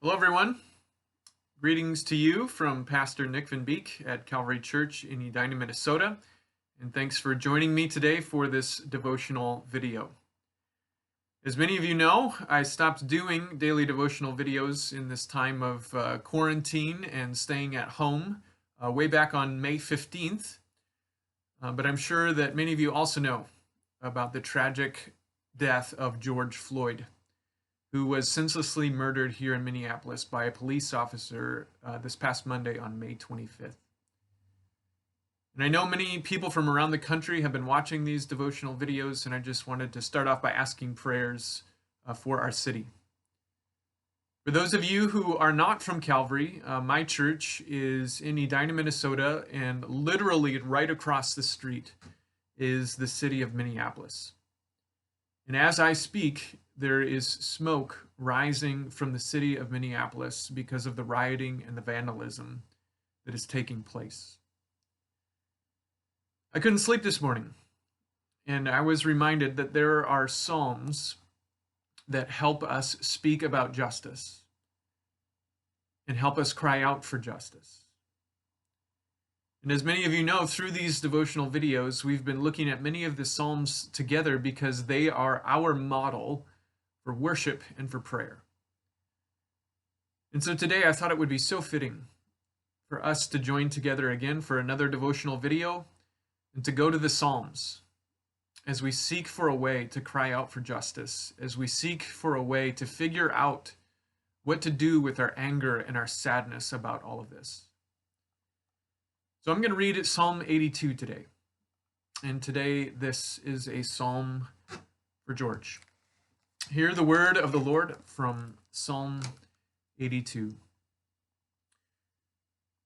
Hello, everyone. Greetings to you from Pastor Nick Van Beek at Calvary Church in Edina, Minnesota. And thanks for joining me today for this devotional video. As many of you know, I stopped doing daily devotional videos in this time of quarantine and staying at home way back on May 15th. But I'm sure that many of you also know about the tragic death of George Floyd, who was senselessly murdered here in Minneapolis by a police officer this past Monday on May 25th. And I know many people from around the country have been watching these devotional videos, and I just wanted to start off by asking prayers for our city. For those of you who are not from Calvary, my church is in Edina, Minnesota, and literally right across the street is the city of Minneapolis. And as I speak, there is smoke rising from the city of Minneapolis because of the rioting and the vandalism that is taking place. I couldn't sleep this morning, and I was reminded that there are psalms that help us speak about justice and help us cry out for justice. And as many of you know, through these devotional videos, we've been looking at many of the psalms together because they are our model for worship and for prayer. And so today I thought it would be so fitting for us to join together again for another devotional video and to go to the Psalms as we seek for a way to cry out for justice, as we seek for a way to figure out what to do with our anger and our sadness about all of this. So I'm going to read Psalm 82 today. And today this is a psalm for George. Hear the word of the Lord from Psalm 82.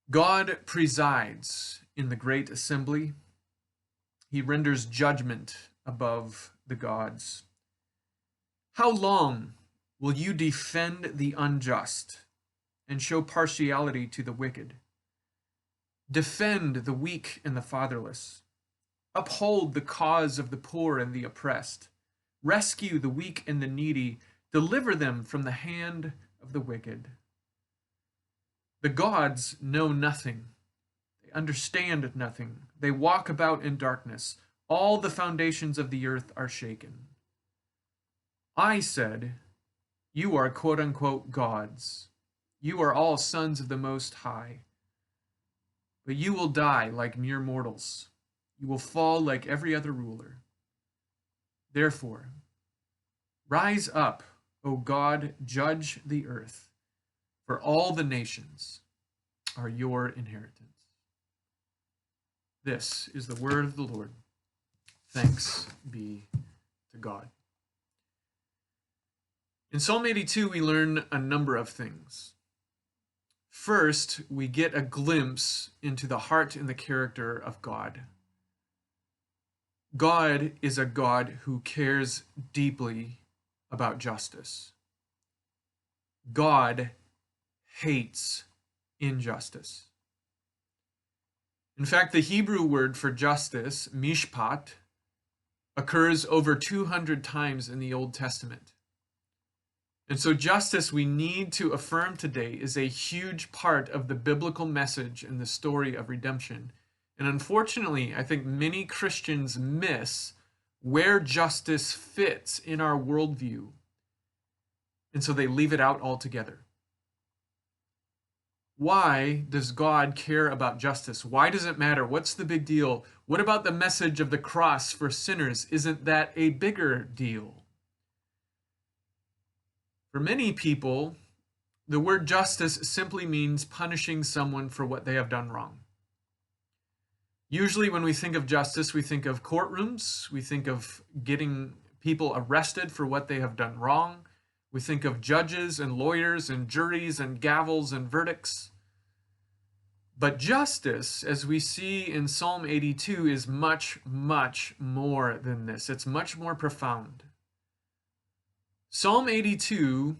God presides in the great assembly. He renders judgment above the gods. How long will you defend the unjust and show partiality to the wicked? Defend the weak and the fatherless. Uphold the cause of the poor and the oppressed. Rescue the weak and the needy. Deliver them from the hand of the wicked. The gods know nothing. They understand nothing. They walk about in darkness. All the foundations of the earth are shaken. I said, you are quote unquote gods. You are all sons of the Most High. But you will die like mere mortals. You will fall like every other ruler. Therefore, rise up, O God, judge the earth, for all the nations are your inheritance. This is the word of the Lord. Thanks be to God. In Psalm 82, we learn a number of things. First, we get a glimpse into the heart and the character of God. God is a God who cares deeply about justice. God hates injustice. In fact, the Hebrew word for justice, mishpat, occurs over 200 times in the Old Testament. And so justice, we need to affirm today, is a huge part of the biblical message and the story of redemption. And unfortunately, I think many Christians miss where justice fits in our worldview. And so they leave it out altogether. Why does God care about justice? Why does it matter? What's the big deal? What about the message of the cross for sinners? Isn't that a bigger deal? For many people, the word justice simply means punishing someone for what they have done wrong. Usually when we think of justice, we think of courtrooms. We think of getting people arrested for what they have done wrong. We think of judges and lawyers and juries and gavels and verdicts. But justice, as we see in Psalm 82, is much, much more than this. It's much more profound. Psalm 82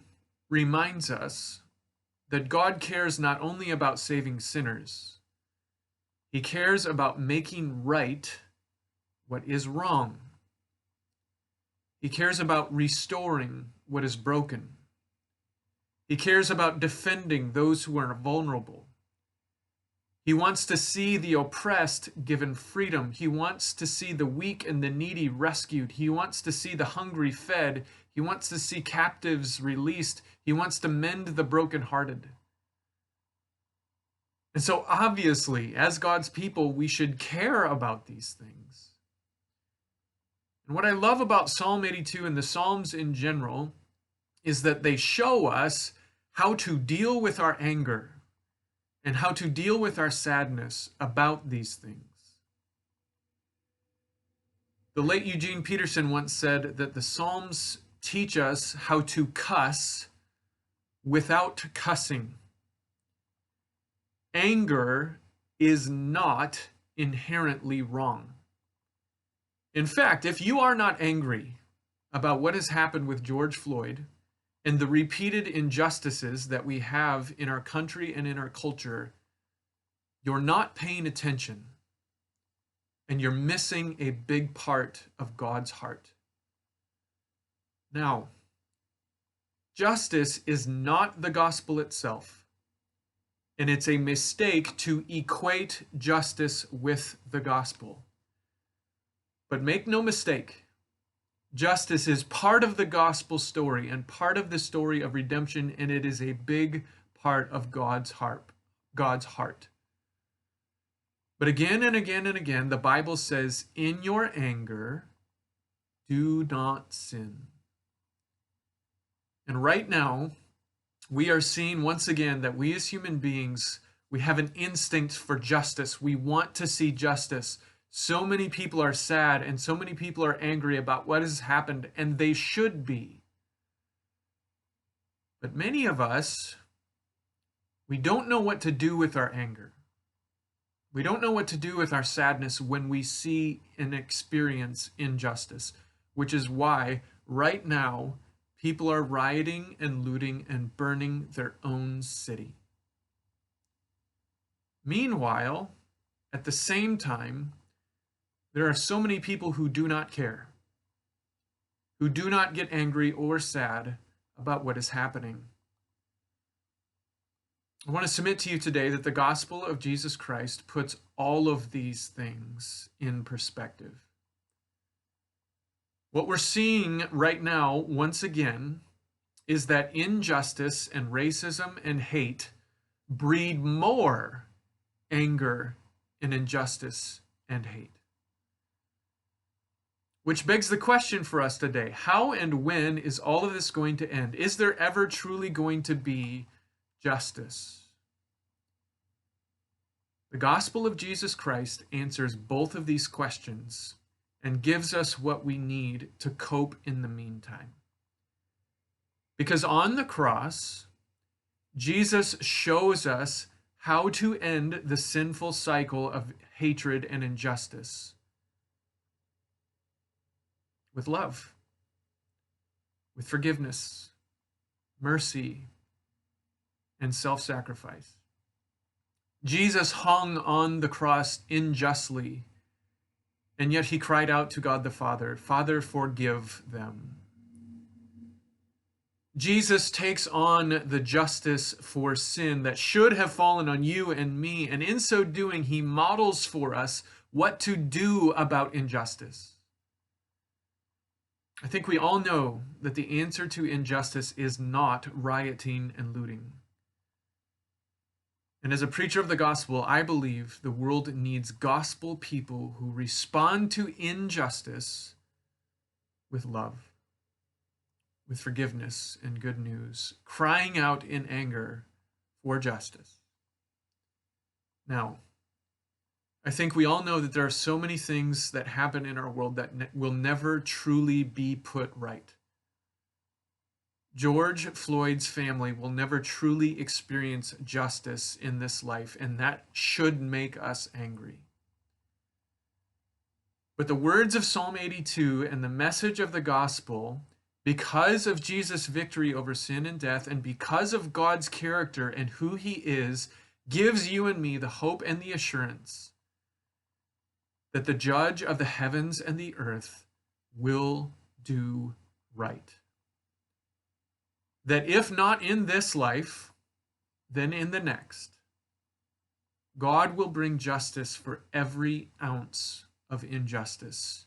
reminds us that God cares not only about saving sinners, He cares about making right what is wrong. He cares about restoring what is broken. He cares about defending those who are vulnerable. He wants to see the oppressed given freedom. He wants to see the weak and the needy rescued. He wants to see the hungry fed. He wants to see captives released. He wants to mend the brokenhearted. And so obviously, as God's people, we should care about these things. And what I love about Psalm 82 and the Psalms in general is that they show us how to deal with our anger and how to deal with our sadness about these things. The late Eugene Peterson once said that the Psalms teach us how to cuss without cussing. Anger is not inherently wrong. In fact, if you are not angry about what has happened with George Floyd and the repeated injustices that we have in our country and in our culture, you're not paying attention, and you're missing a big part of God's heart. Now, justice is not the gospel itself. And it's a mistake to equate justice with the gospel. But make no mistake, justice is part of the gospel story and part of the story of redemption, and it is a big part of God's heart. But again and again and again, the Bible says, in your anger, do not sin. And right now, we are seeing once again that we as human beings, we have an instinct for justice. We want to see justice. So many people are sad and so many people are angry about what has happened, and they should be. But many of us, we don't know what to do with our anger. We don't know what to do with our sadness when we see and experience injustice, which is why right now, people are rioting and looting and burning their own city. Meanwhile, at the same time, there are so many people who do not care, who do not get angry or sad about what is happening. I want to submit to you today that the gospel of Jesus Christ puts all of these things in perspective. What we're seeing right now, once again, is that injustice and racism and hate breed more anger and injustice and hate. Which begs the question for us today, how and when is all of this going to end? Is there ever truly going to be justice? The gospel of Jesus Christ answers both of these questions and gives us what we need to cope in the meantime. Because on the cross, Jesus shows us how to end the sinful cycle of hatred and injustice with love, with forgiveness, mercy, and self-sacrifice. Jesus hung on the cross unjustly, and yet he cried out to God the Father, "Father, forgive them." Jesus takes on the justice for sin that should have fallen on you and me, and in so doing, he models for us what to do about injustice. I think we all know that the answer to injustice is not rioting and looting. And as a preacher of the gospel, I believe the world needs gospel people who respond to injustice with love, with forgiveness and good news, crying out in anger for justice. Now, I think we all know that there are so many things that happen in our world that will never truly be put right. George Floyd's family will never truly experience justice in this life, and that should make us angry. But the words of Psalm 82 and the message of the gospel, because of Jesus' victory over sin and death, and because of God's character and who he is, gives you and me the hope and the assurance that the judge of the heavens and the earth will do right. that if not in this life, then in the next, God will bring justice for every ounce of injustice.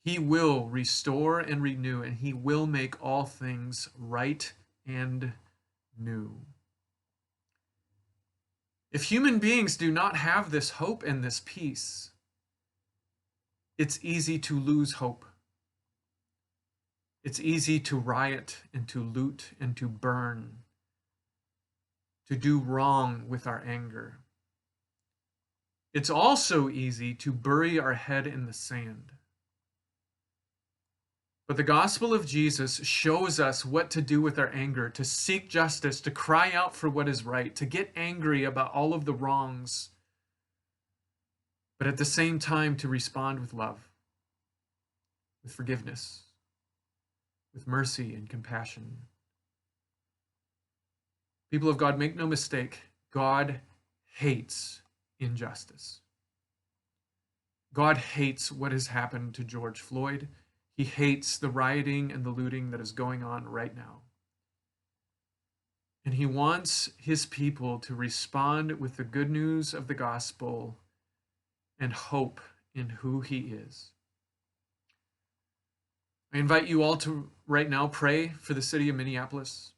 He will restore and renew, and he will make all things right and new. If human beings do not have this hope and this peace, it's easy to lose hope. It's easy to riot and to loot and to burn, to do wrong with our anger. It's also easy to bury our head in the sand. But the gospel of Jesus shows us what to do with our anger, to seek justice, to cry out for what is right, to get angry about all of the wrongs, but at the same time to respond with love, with forgiveness, with mercy and compassion. People of God, make no mistake, God hates injustice. God hates what has happened to George Floyd. He hates the rioting and the looting that is going on right now. And he wants his people to respond with the good news of the gospel and hope in who he is. I invite you all to right now pray for the city of Minneapolis.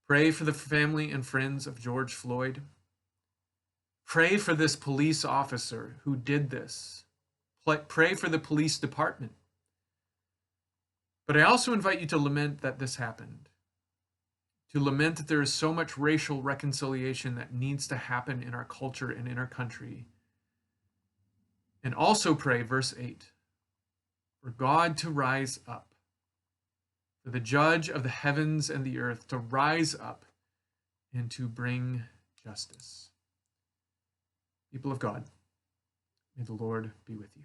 Pray for the family and friends of George Floyd. Pray for this police officer who did this. Pray for the police department. But I also invite you to lament that this happened. To lament that there is so much racial reconciliation that needs to happen in our culture and in our country. And also pray, verse 8, for God to rise up, for the judge of the heavens and the earth to rise up and to bring justice. People of God, may the Lord be with you.